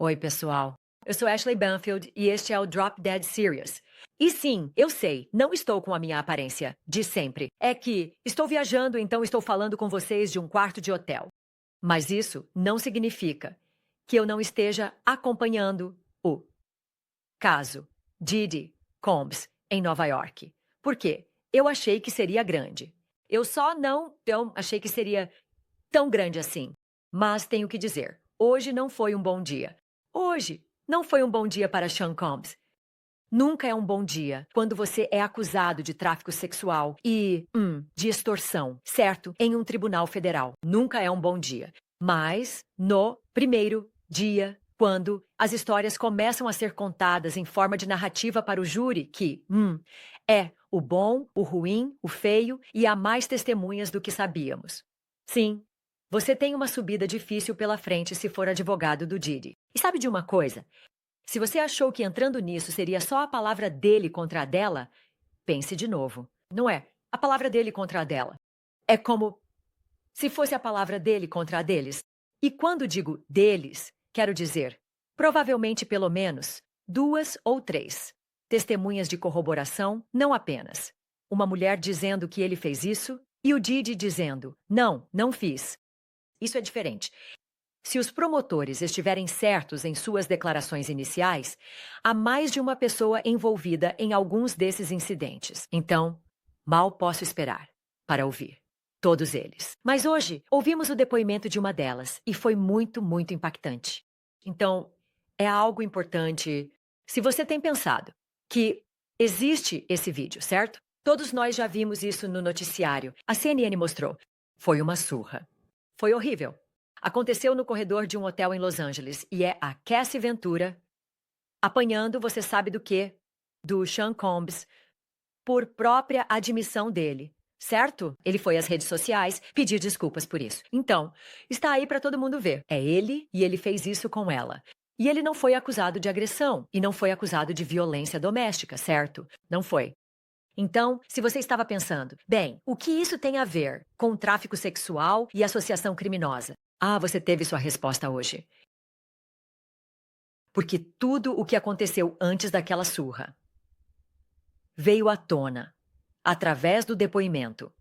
Oi, pessoal. Eu sou Ashley Banfield e este é o Drop Dead Serious. E sim, eu sei, não estou com a minha aparência de sempre. É que estou viajando, então estou falando com vocês de um quarto de hotel. Mas isso não significa que eu não esteja acompanhando o caso Diddy Combs em Nova York. Por quê? Eu achei que seria grande. Eu só não achei que seria tão grande assim. Mas tenho que dizer, hoje não foi um bom dia. Hoje não foi um bom dia para Sean Combs. Nunca é um bom dia quando você é acusado de tráfico sexual e, de extorsão, certo? Em um tribunal federal. Nunca é um bom dia. Mas, no primeiro dia, quando as histórias começam a ser contadas em forma de narrativa para o júri, que, é o bom, o ruim, o feio e há mais testemunhas do que sabíamos. Sim, você tem uma subida difícil pela frente se for advogado do Diddy. E sabe de uma coisa? Se você achou que entrando nisso seria só a palavra dele contra a dela, pense de novo. Não é a palavra dele contra a dela. É como se fosse a palavra dele contra a deles. E quando digo deles, quero dizer, provavelmente pelo menos 2 ou 3 testemunhas de corroboração, não apenas. Uma mulher dizendo que ele fez isso e o Diddy dizendo, não fiz. Isso é diferente. Se os promotores estiverem certos em suas declarações iniciais, há mais de uma pessoa envolvida em alguns desses incidentes. Então, mal posso esperar para ouvir todos eles. Mas hoje, ouvimos o depoimento de uma delas e foi muito, muito impactante. Então, é algo importante. Se você tem pensado que existe esse vídeo, certo? Todos nós já vimos isso no noticiário. A CNN mostrou. Foi uma surra. Foi horrível. Aconteceu no corredor de um hotel em Los Angeles e é a Cassie Ventura apanhando, você sabe do quê? Do Sean Combs, por própria admissão dele, certo? Ele foi às redes sociais pedir desculpas por isso. Então, está aí para todo mundo ver. É ele e ele fez isso com ela. E ele não foi acusado de agressão e não foi acusado de violência doméstica, certo? Não foi. Então, se você estava pensando, bem, o que isso tem a ver com tráfico sexual e associação criminosa? Ah, você teve sua resposta hoje. Porque tudo o que aconteceu antes daquela surra veio à tona através do depoimento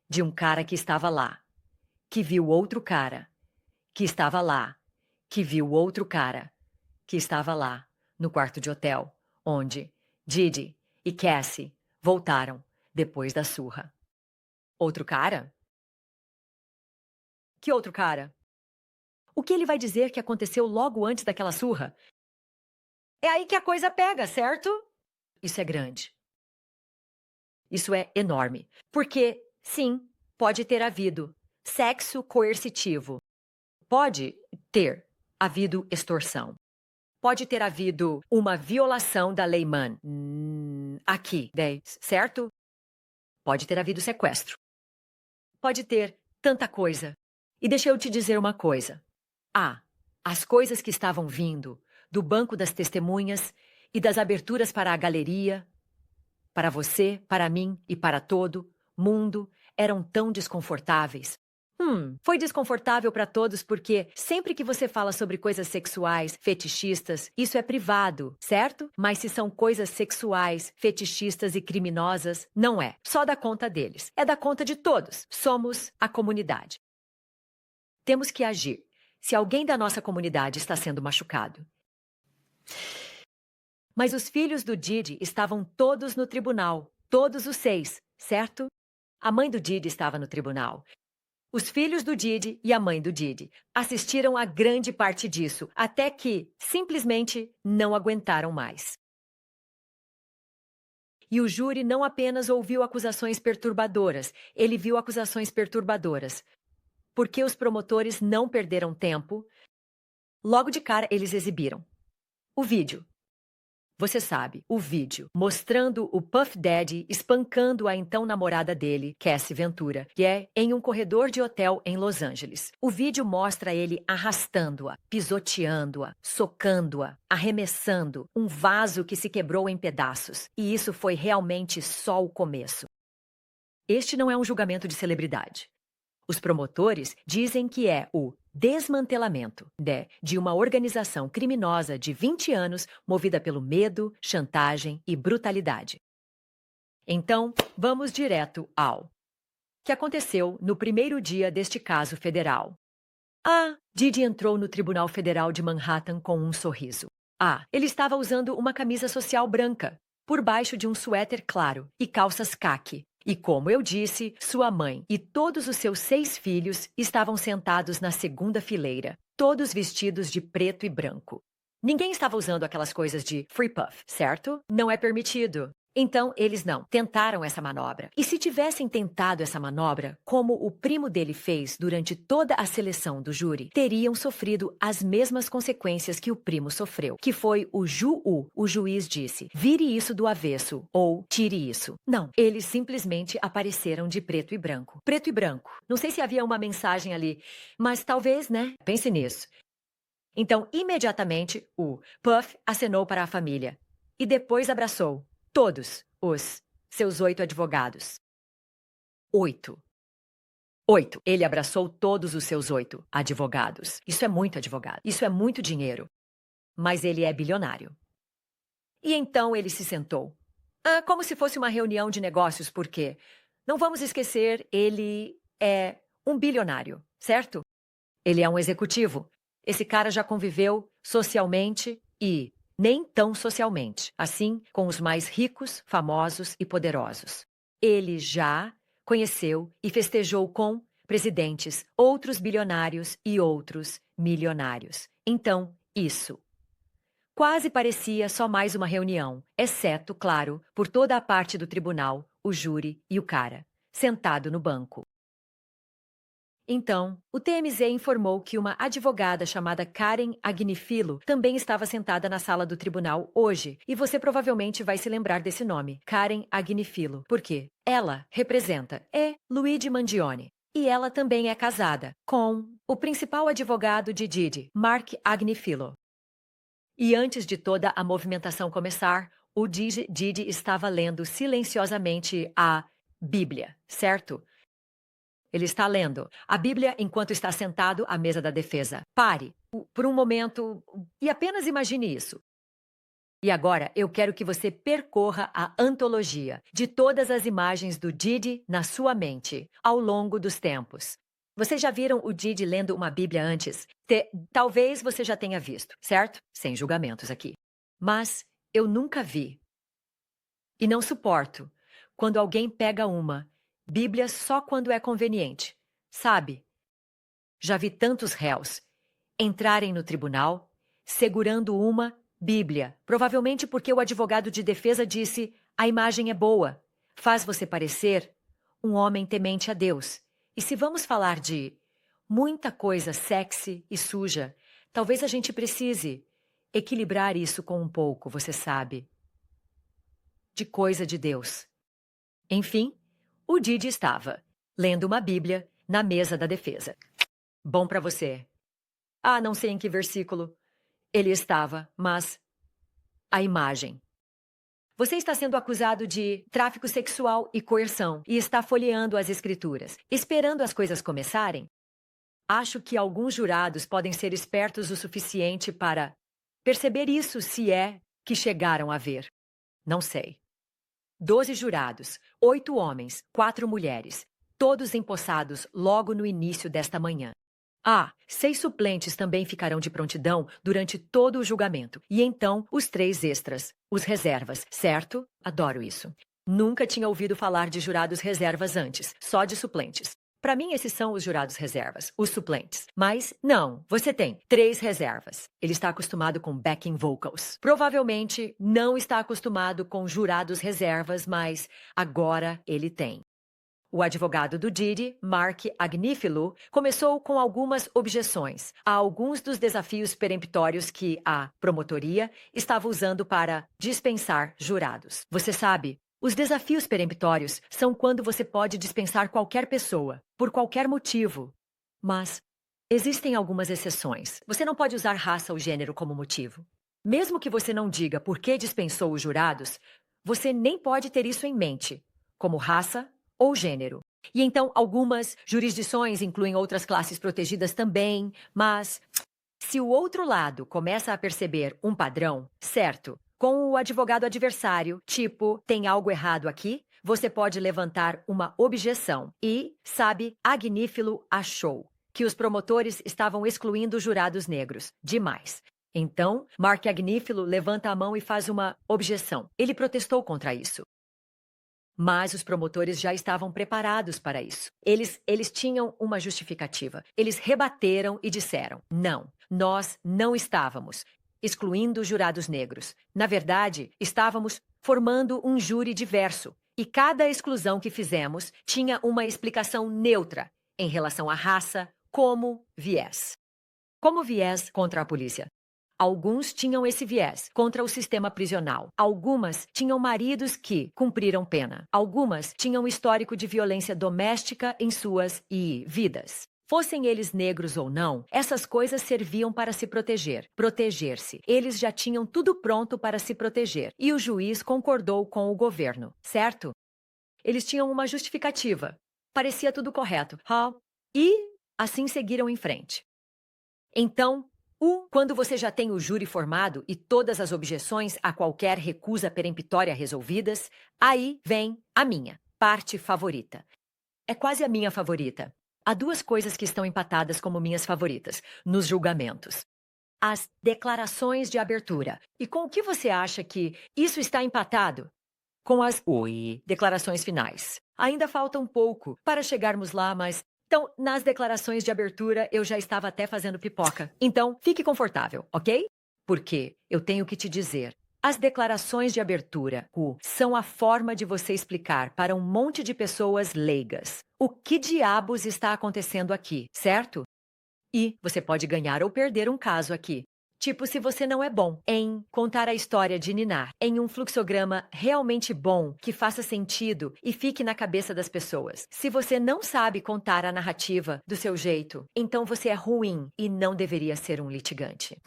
de um cara que estava lá, que viu outro cara, que estava lá, que viu outro cara, que estava lá, no quarto de hotel, onde Diddy e Cassie voltaram depois da surra. Outro cara? Que outro cara? O que ele vai dizer que aconteceu logo antes daquela surra? É aí que a coisa pega, certo? Isso é grande. Isso é enorme. Porque, sim, pode ter havido sexo coercitivo. Pode ter havido extorsão. Pode ter havido uma violação da lei Mann. Aqui, certo? Pode ter havido sequestro. Pode ter tanta coisa. E deixa eu te dizer uma coisa. As coisas que estavam vindo do banco das testemunhas e das aberturas para a galeria, para você, para mim e para todo mundo, eram tão desconfortáveis. Foi desconfortável para todos porque sempre que você fala sobre coisas sexuais, fetichistas, isso é privado, certo? Mas se são coisas sexuais, fetichistas e criminosas, não é. Só da conta deles. É da conta de todos. Somos a comunidade. Temos que agir. Se alguém da nossa comunidade está sendo machucado. Mas os filhos do Diddy estavam todos no tribunal. Todos os 6, certo? A mãe do Diddy estava no tribunal. Os filhos do Diddy e a mãe do Diddy assistiram a grande parte disso, até que, simplesmente, não aguentaram mais. E o júri não apenas ouviu acusações perturbadoras, ele viu acusações perturbadoras. Porque os promotores não perderam tempo, logo de cara eles exibiram o vídeo. Você sabe, o vídeo mostrando o Puff Daddy espancando a então namorada dele, Cassie Ventura, que é em um corredor de hotel em Los Angeles. O vídeo mostra ele arrastando-a, pisoteando-a, socando-a, arremessando um vaso que se quebrou em pedaços. E isso foi realmente só o começo. Este não é um julgamento de celebridade. Os promotores dizem que é o desmantelamento de uma organização criminosa de 20 anos movida pelo medo, chantagem e brutalidade. Então, vamos direto ao que aconteceu no primeiro dia deste caso federal. Didi entrou no Tribunal Federal de Manhattan com um sorriso. Ele estava usando uma camisa social branca, por baixo de um suéter claro e calças caqui. E como eu disse, sua mãe e todos os seus 6 filhos estavam sentados na segunda fileira, todos vestidos de preto e branco. Ninguém estava usando aquelas coisas de free puff, certo? Não é permitido. Então, eles não tentaram essa manobra. E se tivessem tentado essa manobra, como o primo dele fez durante toda a seleção do júri, teriam sofrido as mesmas consequências que o primo sofreu, que foi o juiz disse, vire isso do avesso ou tire isso. Não, eles simplesmente apareceram de preto e branco. Preto e branco. Não sei se havia uma mensagem ali, mas talvez, né? Pense nisso. Então, imediatamente, o Puff acenou para a família e depois abraçou todos os seus 8 advogados. 8. Ele abraçou todos os seus 8 advogados. Isso é muito advogado. Isso é muito dinheiro. Mas ele é bilionário. E então ele se sentou. Como se fosse uma reunião de negócios, porque, não vamos esquecer, ele é um bilionário, certo? Ele é um executivo. Esse cara já conviveu socialmente e nem tão socialmente, assim com os mais ricos, famosos e poderosos. Ele já conheceu e festejou com presidentes, outros bilionários e outros milionários. Então, isso quase parecia só mais uma reunião, exceto, claro, por toda a parte do tribunal, o júri e o cara, sentado no banco. Então, o TMZ informou que uma advogada chamada Karen Agnifilo também estava sentada na sala do tribunal hoje, e você provavelmente vai se lembrar desse nome, Karen Agnifilo, porque ela representa Luigi Mangione, e ela também é casada com o principal advogado de Didi, Mark Agnifilo. E antes de toda a movimentação começar, o Didi estava lendo silenciosamente a Bíblia, certo? Ele está lendo a Bíblia enquanto está sentado à mesa da defesa. Pare por um momento e apenas imagine isso. E agora eu quero que você percorra a antologia de todas as imagens do Didi na sua mente ao longo dos tempos. Vocês já viram o Didi lendo uma Bíblia antes? Talvez você já tenha visto, certo? Sem julgamentos aqui. Mas eu nunca vi. E não suporto quando alguém pega uma Bíblia só quando é conveniente, sabe? Já vi tantos réus entrarem no tribunal segurando uma Bíblia, provavelmente porque o advogado de defesa disse: a imagem é boa, faz você parecer um homem temente a Deus. E se vamos falar de muita coisa sexy e suja, talvez a gente precise equilibrar isso com um pouco, você sabe, de coisa de Deus. Enfim, o Didi estava lendo uma Bíblia na mesa da defesa. Bom para você. Não sei em que versículo ele estava, mas a imagem. Você está sendo acusado de tráfico sexual e coerção e está folheando as escrituras, esperando as coisas começarem? Acho que alguns jurados podem ser espertos o suficiente para perceber isso, se é que chegaram a ver. Não sei. 12 jurados, 8 homens, 4 mulheres, todos empossados logo no início desta manhã. 6 suplentes também ficarão de prontidão durante todo o julgamento. E então, os 3 extras, os reservas, certo? Adoro isso. Nunca tinha ouvido falar de jurados reservas antes, só de suplentes. Para mim, esses são os jurados reservas, os suplentes. Mas, não, você tem 3 reservas. Ele está acostumado com backing vocals. Provavelmente não está acostumado com jurados reservas, mas agora ele tem. O advogado do Didi, Mark Agnifilo, começou com algumas objeções a alguns dos desafios peremptórios que a promotoria estava usando para dispensar jurados. Você sabe, os desafios peremptórios são quando você pode dispensar qualquer pessoa, por qualquer motivo. Mas existem algumas exceções. Você não pode usar raça ou gênero como motivo. Mesmo que você não diga por que dispensou os jurados, você nem pode ter isso em mente, como raça ou gênero. E então algumas jurisdições incluem outras classes protegidas também, mas se o outro lado começa a perceber um padrão, certo, com o advogado adversário, tipo, tem algo errado aqui, você pode levantar uma objeção. E, sabe, Agnífilo achou que os promotores estavam excluindo jurados negros. Demais. Então, Mark Agnífilo levanta a mão e faz uma objeção. Ele protestou contra isso. Mas os promotores já estavam preparados para isso. Eles tinham uma justificativa. Eles rebateram e disseram: não, nós não estávamos excluindo jurados negros. Na verdade, estávamos formando um júri diverso. E cada exclusão que fizemos tinha uma explicação neutra em relação à raça, como viés. Como viés contra a polícia. Alguns tinham esse viés contra o sistema prisional. Algumas tinham maridos que cumpriram pena. Algumas tinham histórico de violência doméstica em suas vidas. Fossem eles negros ou não, essas coisas serviam para se proteger. Proteger-se. Eles já tinham tudo pronto para se proteger. E o juiz concordou com o governo, certo? Eles tinham uma justificativa. Parecia tudo correto. E assim seguiram em frente. Então, quando você já tem o júri formado e todas as objeções a qualquer recusa peremptória resolvidas, aí vem a minha parte favorita. É quase a minha favorita. Há duas coisas que estão empatadas como minhas favoritas nos julgamentos. As declarações de abertura. E com o que você acha que isso está empatado? Com as declarações finais. Ainda falta um pouco para chegarmos lá, mas... Então, nas declarações de abertura, eu já estava até fazendo pipoca. Então, fique confortável, ok? Porque eu tenho que te dizer, as declarações de abertura são a forma de você explicar para um monte de pessoas leigas o que diabos está acontecendo aqui, certo? E você pode ganhar ou perder um caso aqui. Tipo, se você não é bom em contar a história de ninar em um fluxograma realmente bom, que faça sentido e fique na cabeça das pessoas. Se você não sabe contar a narrativa do seu jeito, então você é ruim e não deveria ser um litigante.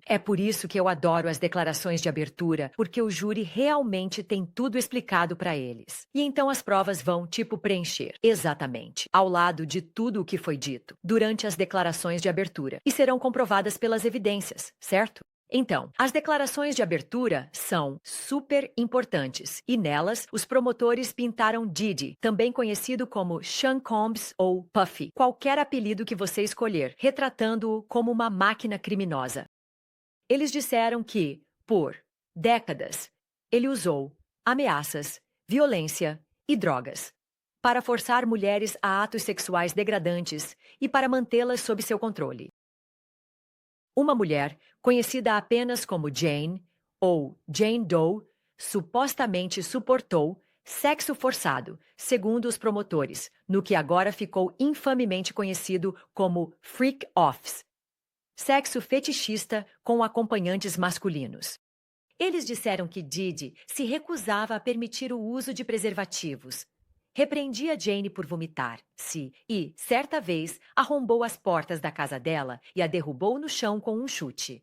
É por isso que eu adoro as declarações de abertura, porque o júri realmente tem tudo explicado para eles. E então as provas vão, tipo, preencher, exatamente, ao lado de tudo o que foi dito, durante as declarações de abertura, e serão comprovadas pelas evidências. Certo? Então, as declarações de abertura são super importantes e nelas os promotores pintaram Diddy, também conhecido como Sean Combs ou Puffy, qualquer apelido que você escolher, retratando-o como uma máquina criminosa. Eles disseram que, por décadas, ele usou ameaças, violência e drogas para forçar mulheres a atos sexuais degradantes e para mantê-las sob seu controle. Uma mulher, conhecida apenas como Jane, ou Jane Doe, supostamente suportou sexo forçado, segundo os promotores, no que agora ficou infamemente conhecido como freak-offs, sexo fetichista com acompanhantes masculinos. Eles disseram que Diddy se recusava a permitir o uso de preservativos. Repreendia Jane por vomitar-se e, certa vez, arrombou as portas da casa dela e a derrubou no chão com um chute.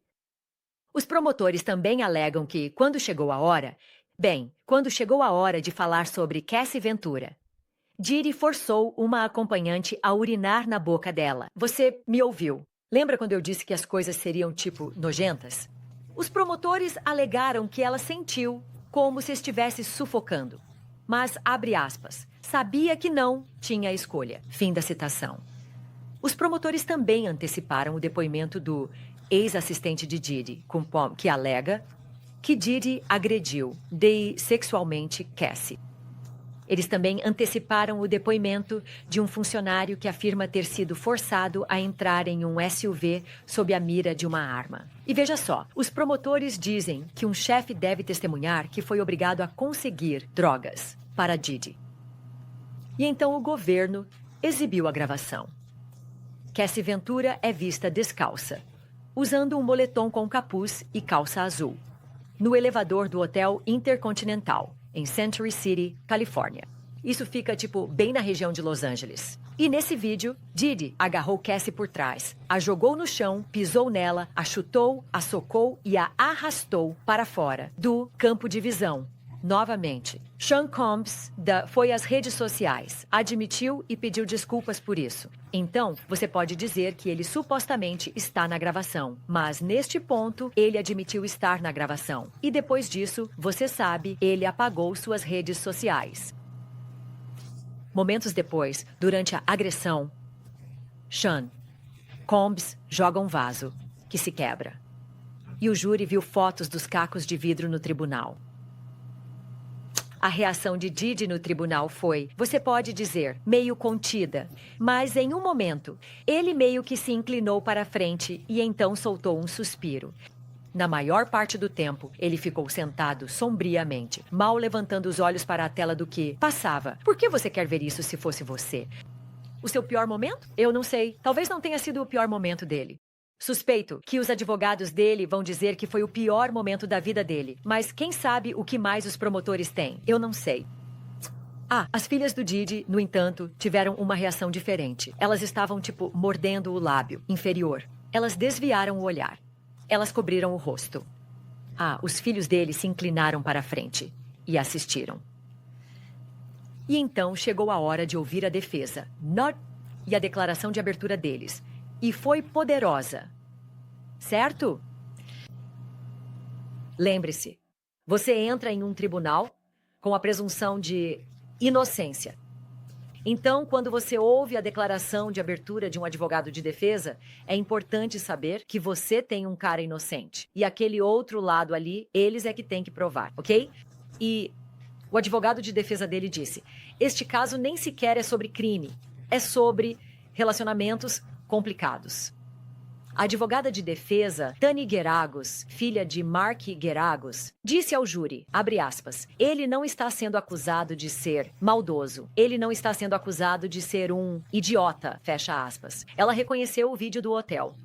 Os promotores também alegam que, quando chegou a hora de falar sobre Cassie Ventura, Diddy forçou uma acompanhante a urinar na boca dela. Você me ouviu. Lembra quando eu disse que as coisas seriam, tipo, nojentas? Os promotores alegaram que ela sentiu como se estivesse sufocando. Mas, abre aspas, sabia que não tinha escolha. Fim da citação. Os promotores também anteciparam o depoimento do ex-assistente de Diddy, que alega que Diddy agrediu sexualmente Cassie. Eles também anteciparam o depoimento de um funcionário que afirma ter sido forçado a entrar em um SUV sob a mira de uma arma. E veja só, os promotores dizem que um chefe deve testemunhar que foi obrigado a conseguir drogas para Diddy. E então o governo exibiu a gravação. Cassie Ventura é vista descalça, usando um moletom com capuz e calça azul, no elevador do Hotel Intercontinental, em Century City, Califórnia. Isso fica, tipo, bem na região de Los Angeles. E nesse vídeo, Diddy agarrou Cassie por trás, a jogou no chão, pisou nela, a chutou, a socou e a arrastou para fora do campo de visão, Novamente, Sean Combs foi às redes sociais, admitiu e pediu desculpas por isso. Então, você pode dizer que ele supostamente está na gravação, mas neste ponto, ele admitiu estar na gravação. E depois disso, você sabe, ele apagou suas redes sociais. Momentos depois, durante a agressão, Sean Combs joga um vaso, que se quebra. E o júri viu fotos dos cacos de vidro no tribunal. A reação de Didi no tribunal foi, você pode dizer, meio contida. Mas em um momento, ele meio que se inclinou para a frente e então soltou um suspiro. Na maior parte do tempo, ele ficou sentado sombriamente, mal levantando os olhos para a tela do que passava. Por que você quer ver isso se fosse você? O seu pior momento? Eu não sei. Talvez não tenha sido o pior momento dele. Suspeito que os advogados dele vão dizer que foi o pior momento da vida dele. Mas quem sabe o que mais os promotores têm? Eu não sei. As filhas do Didi, no entanto, tiveram uma reação diferente. Elas estavam, mordendo o lábio inferior. Elas desviaram o olhar. Elas cobriram o rosto. Os filhos dele se inclinaram para a frente e assistiram. E então chegou a hora de ouvir a defesa. E a declaração de abertura deles. E foi poderosa. Certo? Lembre-se, você entra em um tribunal com a presunção de inocência. Então, quando você ouve a declaração de abertura de um advogado de defesa, é importante saber que você tem um cara inocente. E aquele outro lado ali, eles é que têm que provar, ok? E o advogado de defesa dele disse, este caso nem sequer é sobre crime, é sobre relacionamentos complicados. A advogada de defesa, Tani Geragos, filha de Mark Geragos, disse ao júri, abre aspas, ele não está sendo acusado de ser maldoso. Ele não está sendo acusado de ser um idiota, fecha aspas. Ela reconheceu o vídeo do hotel.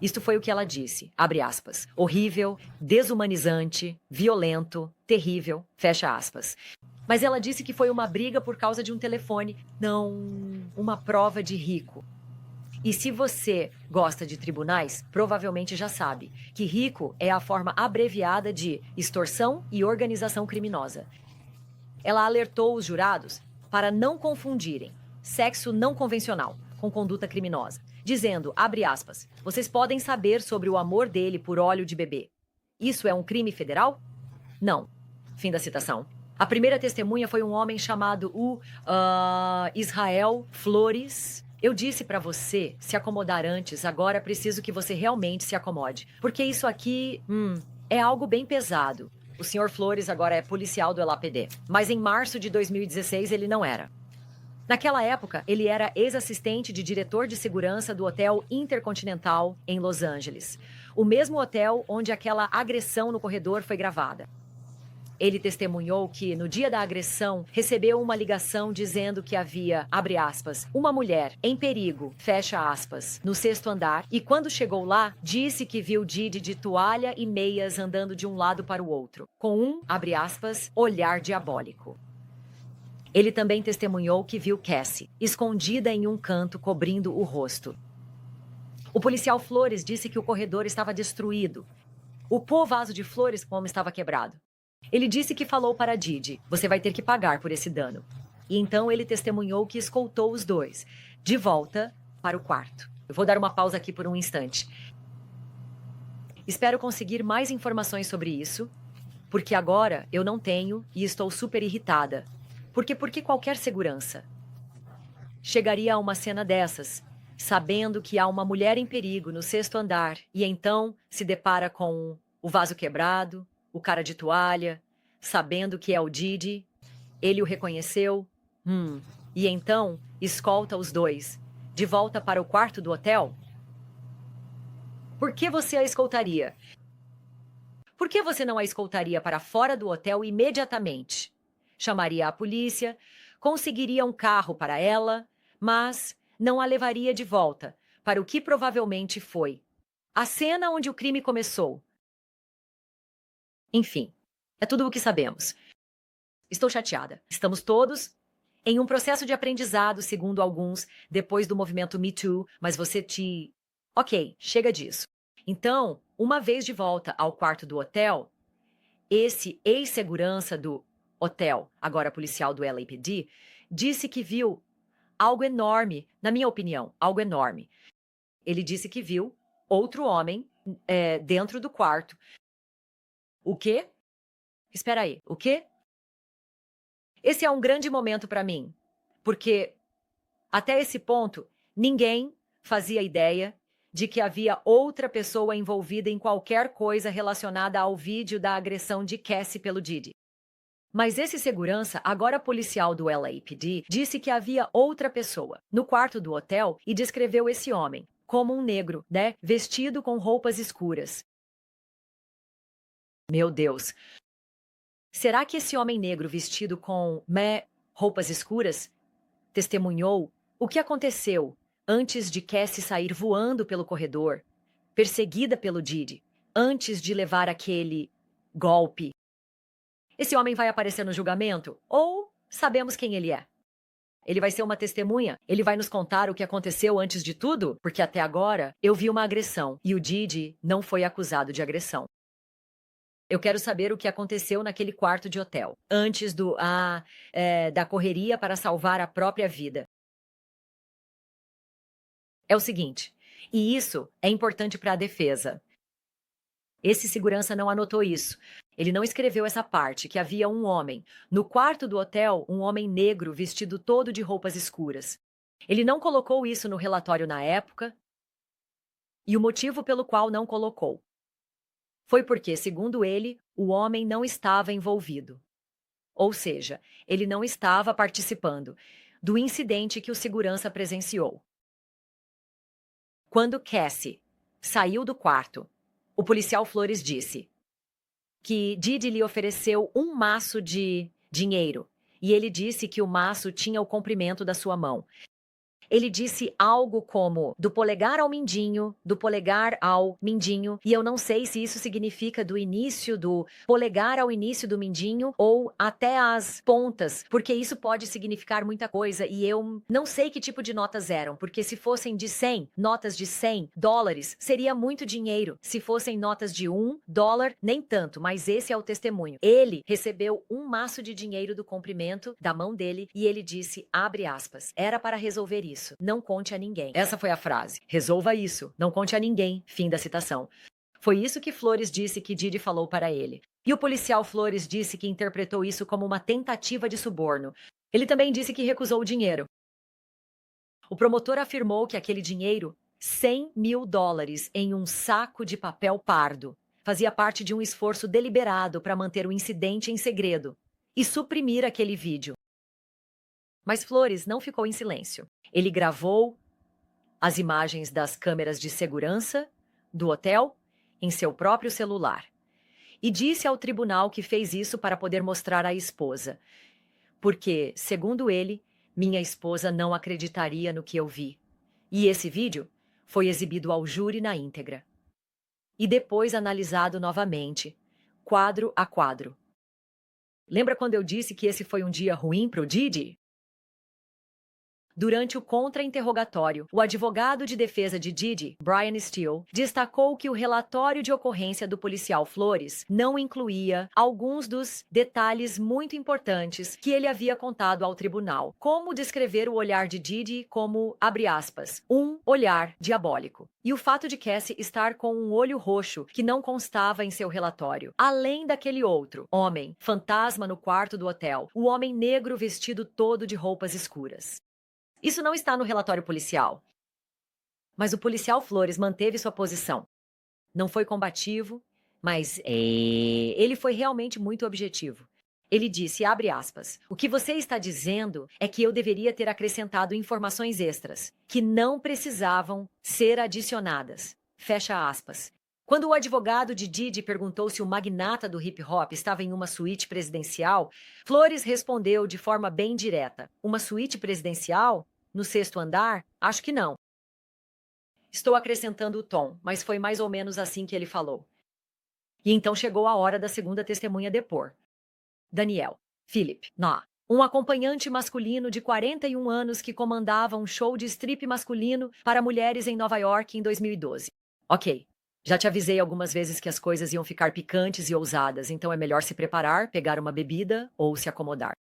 Isto foi o que ela disse, abre aspas. Horrível, desumanizante, violento, terrível, fecha aspas. Mas ela disse que foi uma briga por causa de um telefone, não uma prova de rico. E se você gosta de tribunais, provavelmente já sabe que RICO é a forma abreviada de extorsão e organização criminosa. Ela alertou os jurados para não confundirem sexo não convencional com conduta criminosa, dizendo, abre aspas, vocês podem saber sobre o amor dele por óleo de bebê. Isso é um crime federal? Não. Fim da citação. A primeira testemunha foi um homem chamado Israel Flores. Eu disse para você se acomodar antes, agora preciso que você realmente se acomode. Porque isso aqui, é algo bem pesado. O Sr. Flores agora é policial do LAPD. Mas em março de 2016 ele não era. Naquela época, ele era ex-assistente de diretor de segurança do Hotel Intercontinental em Los Angeles. O mesmo hotel onde aquela agressão no corredor foi gravada. Ele testemunhou que, no dia da agressão, recebeu uma ligação dizendo que havia, abre aspas, uma mulher em perigo, fecha aspas, no sexto andar, e quando chegou lá, disse que viu Didi de toalha e meias andando de um lado para o outro, com um, abre aspas, olhar diabólico. Ele também testemunhou que viu Cassie, escondida em um canto, cobrindo o rosto. O policial Flores disse que o corredor estava destruído. O vaso de flores como estava quebrado. Ele disse que falou para Didi, você vai ter que pagar por esse dano. E então ele testemunhou que escoltou os dois, de volta para o quarto. Eu vou dar uma pausa aqui por um instante. Espero conseguir mais informações sobre isso, porque agora eu não tenho e estou super irritada. Por que qualquer segurança chegaria a uma cena dessas, sabendo que há uma mulher em perigo no sexto andar, e então se depara com o vaso quebrado, o cara de toalha, sabendo que é o Didi, ele o reconheceu, e então escolta os dois, de volta para o quarto do hotel? Por que você a escoltaria? Por que você não a escoltaria para fora do hotel imediatamente? Chamaria a polícia, conseguiria um carro para ela, mas não a levaria de volta para o que provavelmente foi a cena onde o crime começou. Enfim, é tudo o que sabemos. Estou chateada. Estamos todos em um processo de aprendizado, segundo alguns, depois do movimento Me Too, mas você Ok, chega disso. Então, uma vez de volta ao quarto do hotel, esse ex-segurança do hotel, agora policial do LAPD, disse que viu algo enorme, na minha opinião, algo enorme. Ele disse que viu outro homem dentro do quarto. O quê? Espera aí, o quê? Esse é um grande momento para mim, porque até esse ponto, ninguém fazia ideia de que havia outra pessoa envolvida em qualquer coisa relacionada ao vídeo da agressão de Cassie pelo Diddy. Mas esse segurança, agora policial do LAPD, disse que havia outra pessoa no quarto do hotel e descreveu esse homem como um negro, né, vestido com roupas escuras. Meu Deus. Será que esse homem negro vestido com roupas escuras testemunhou o que aconteceu antes de Cassie sair voando pelo corredor, perseguida pelo Diddy, antes de levar aquele golpe? Esse homem vai aparecer no julgamento? Ou sabemos quem ele é? Ele vai ser uma testemunha? Ele vai nos contar o que aconteceu antes de tudo? Porque até agora eu vi uma agressão e o Diddy não foi acusado de agressão. Eu quero saber o que aconteceu naquele quarto de hotel, antes da correria para salvar a própria vida. É o seguinte, e isso é importante para a defesa. Esse segurança não anotou isso. Ele não escreveu essa parte, que havia um homem. No quarto do hotel, um homem negro vestido todo de roupas escuras. Ele não colocou isso no relatório na época. E o motivo pelo qual não colocou foi porque, segundo ele, o homem não estava envolvido. Ou seja, ele não estava participando do incidente que o segurança presenciou. Quando Cassie saiu do quarto, o policial Flores disse que Diddy lhe ofereceu um maço de dinheiro e ele disse que o maço tinha o comprimento da sua mão. Ele disse algo como do polegar ao mindinho, do polegar ao mindinho, e eu não sei se isso significa do início do polegar ao início do mindinho ou até as pontas, porque isso pode significar muita coisa e eu não sei que tipo de notas eram, porque se fossem de 100, notas de $100, seria muito dinheiro. Se fossem notas de $1, nem tanto, mas esse é o testemunho. Ele recebeu um maço de dinheiro do comprimento da mão dele e ele disse, abre aspas, era para resolver isso. Não conte a ninguém. Essa foi a frase. Resolva isso. Não conte a ninguém. Fim da citação. Foi isso que Flores disse que Diddy falou para ele. E o policial Flores disse que interpretou isso como uma tentativa de suborno. Ele também disse que recusou o dinheiro. O promotor afirmou que aquele dinheiro, $100 mil em um saco de papel pardo, fazia parte de um esforço deliberado para manter o incidente em segredo e suprimir aquele vídeo. Mas Flores não ficou em silêncio. Ele gravou as imagens das câmeras de segurança do hotel em seu próprio celular e disse ao tribunal que fez isso para poder mostrar à esposa, porque, segundo ele, minha esposa não acreditaria no que eu vi. E esse vídeo foi exibido ao júri na íntegra e depois analisado novamente, quadro a quadro. Lembra quando eu disse que esse foi um dia ruim para o Diddy? Durante o contra-interrogatório, o advogado de defesa de Diddy, Brian Steele, destacou que o relatório de ocorrência do policial Flores não incluía alguns dos detalhes muito importantes que ele havia contado ao tribunal, como descrever o olhar de Diddy como, abre aspas, um olhar diabólico. E o fato de Cassie estar com um olho roxo que não constava em seu relatório. Além daquele outro homem, fantasma no quarto do hotel, o homem negro vestido todo de roupas escuras. Isso não está no relatório policial. Mas o policial Flores manteve sua posição. Não foi combativo, mas ele foi realmente muito objetivo. Ele disse, abre aspas, o que você está dizendo é que eu deveria ter acrescentado informações extras, que não precisavam ser adicionadas. Fecha aspas. Quando o advogado de Diddy perguntou se o magnata do hip-hop estava em uma suíte presidencial, Flores respondeu de forma bem direta. Uma suíte presidencial? No 6º andar? Acho que não. Estou acrescentando o tom, mas foi mais ou menos assim que ele falou. E então chegou a hora da segunda testemunha depor. Daniel Philip Nah, um acompanhante masculino de 41 anos que comandava um show de strip masculino para mulheres em Nova York em 2012. Ok. Já te avisei algumas vezes que as coisas iam ficar picantes e ousadas, então é melhor se preparar, pegar uma bebida ou se acomodar.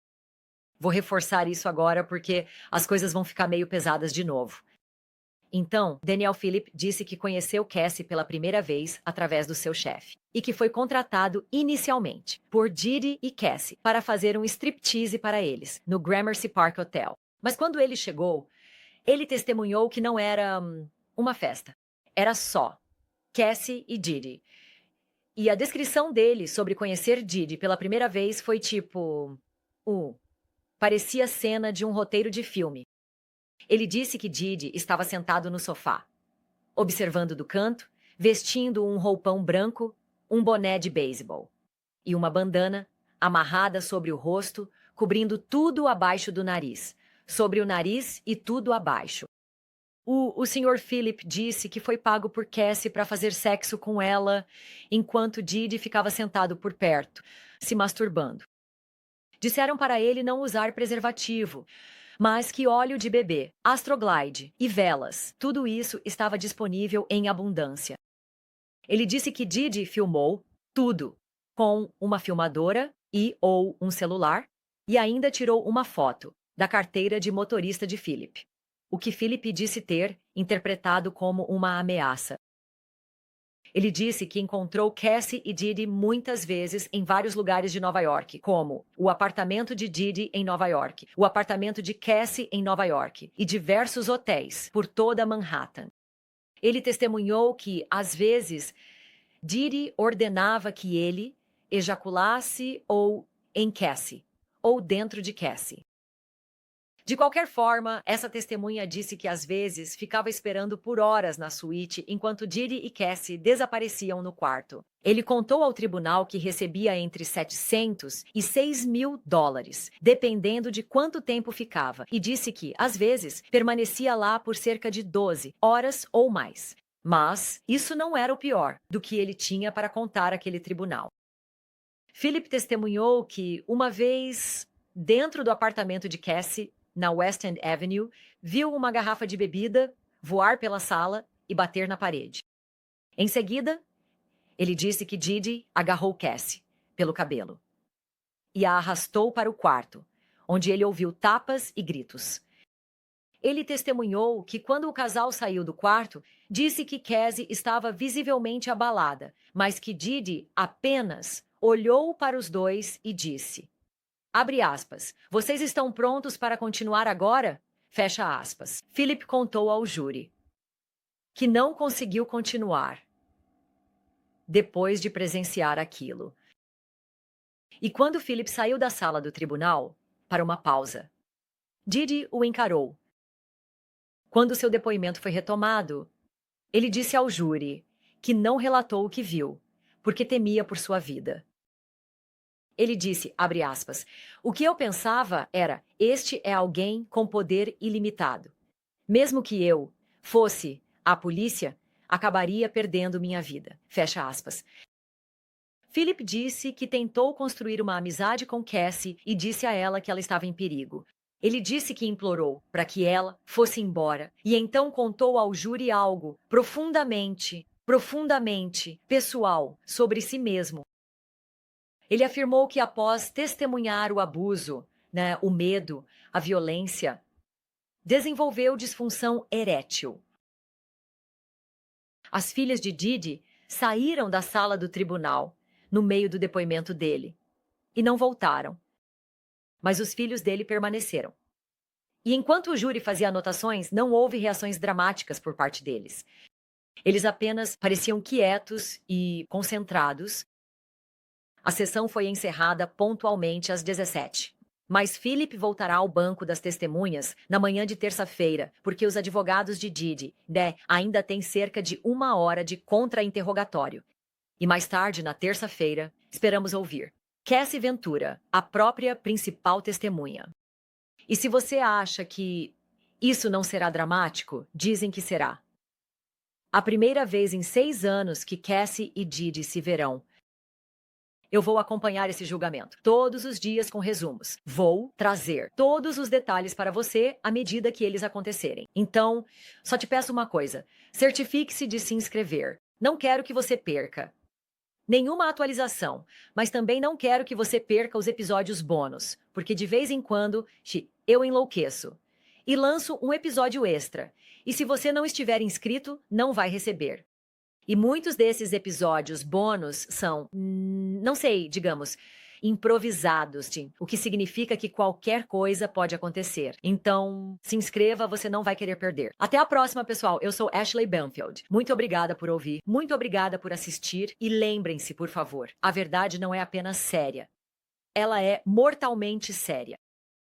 Vou reforçar isso agora porque as coisas vão ficar meio pesadas de novo. Então, Daniel Phillip disse que conheceu Cassie pela primeira vez através do seu chefe e que foi contratado inicialmente por Didi e Cassie para fazer um striptease para eles no Gramercy Park Hotel. Mas quando ele chegou, ele testemunhou que não era uma festa. Era só Cassie e Didi. E a descrição dele sobre conhecer Didi pela primeira vez foi tipo... parecia cena de um roteiro de filme. Ele disse que Didi estava sentado no sofá, observando do canto, vestindo um roupão branco, um boné de beisebol e uma bandana amarrada sobre o rosto, cobrindo tudo abaixo do nariz, sobre o nariz e tudo abaixo. O Sr. Phillip disse que foi pago por Cassie para fazer sexo com ela, enquanto Didi ficava sentado por perto, se masturbando. Disseram para ele não usar preservativo, mas que óleo de bebê, Astroglide e velas, tudo isso estava disponível em abundância. Ele disse que Didi filmou tudo com uma filmadora ou um celular e ainda tirou uma foto da carteira de motorista de Phillip, o que Phillip disse ter interpretado como uma ameaça. Ele disse que encontrou Cassie e Didi muitas vezes em vários lugares de Nova York, como o apartamento de Didi em Nova York, o apartamento de Cassie em Nova York e diversos hotéis por toda Manhattan. Ele testemunhou que, às vezes, Didi ordenava que ele ejaculasse ou em Cassie, ou dentro de Cassie. De qualquer forma, essa testemunha disse que às vezes ficava esperando por horas na suíte enquanto Didi e Cassie desapareciam no quarto. Ele contou ao tribunal que recebia entre $700 e $6.000, dependendo de quanto tempo ficava, e disse que, às vezes, permanecia lá por cerca de 12 horas ou mais. Mas isso não era o pior do que ele tinha para contar àquele tribunal. Phillip testemunhou que, uma vez, dentro do apartamento de Cassie, na West End Avenue, viu uma garrafa de bebida voar pela sala e bater na parede. Em seguida, ele disse que Didi agarrou Cassie pelo cabelo e a arrastou para o quarto, onde ele ouviu tapas e gritos. Ele testemunhou que quando o casal saiu do quarto, disse que Cassie estava visivelmente abalada, mas que Didi apenas olhou para os dois e disse... Abre aspas. Vocês estão prontos para continuar agora? Fecha aspas. Phillip contou ao júri que não conseguiu continuar depois de presenciar aquilo. E quando Phillip saiu da sala do tribunal para uma pausa, Didi o encarou. Quando seu depoimento foi retomado, ele disse ao júri que não relatou o que viu, porque temia por sua vida. Ele disse, abre aspas, o que eu pensava era, este é alguém com poder ilimitado. Mesmo que eu fosse a polícia, acabaria perdendo minha vida. Fecha aspas. Phillip disse que tentou construir uma amizade com Cassie e disse a ela que ela estava em perigo. Ele disse que implorou para que ela fosse embora e então contou ao júri algo profundamente pessoal sobre si mesmo. Ele afirmou que após testemunhar o abuso, o medo, a violência, desenvolveu disfunção erétil. As filhas de Didi saíram da sala do tribunal no meio do depoimento dele e não voltaram. Mas os filhos dele permaneceram. E enquanto o júri fazia anotações, não houve reações dramáticas por parte deles. Eles apenas pareciam quietos e concentrados. A sessão foi encerrada pontualmente às 17. Mas Phillip voltará ao banco das testemunhas na manhã de terça-feira, porque os advogados de Didi, ainda têm cerca de 1 hora de contra-interrogatório. E mais tarde, na terça-feira, esperamos ouvir Cassie Ventura, a própria principal testemunha. E se você acha que isso não será dramático, dizem que será. A primeira vez em 6 anos que Cassie e Didi se verão. Eu vou acompanhar esse julgamento todos os dias com resumos. Vou trazer todos os detalhes para você à medida que eles acontecerem. Então, só te peço uma coisa. Certifique-se de se inscrever. Não quero que você perca nenhuma atualização, mas também não quero que você perca os episódios bônus, porque de vez em quando eu enlouqueço e lanço um episódio extra. E se você não estiver inscrito, não vai receber. E muitos desses episódios bônus são, não sei, digamos, improvisados, o que significa que qualquer coisa pode acontecer. Então, se inscreva, você não vai querer perder. Até a próxima, pessoal. Eu sou Ashley Banfield. Muito obrigada por ouvir, muito obrigada por assistir e lembrem-se, por favor, a verdade não é apenas séria. Ela é mortalmente séria.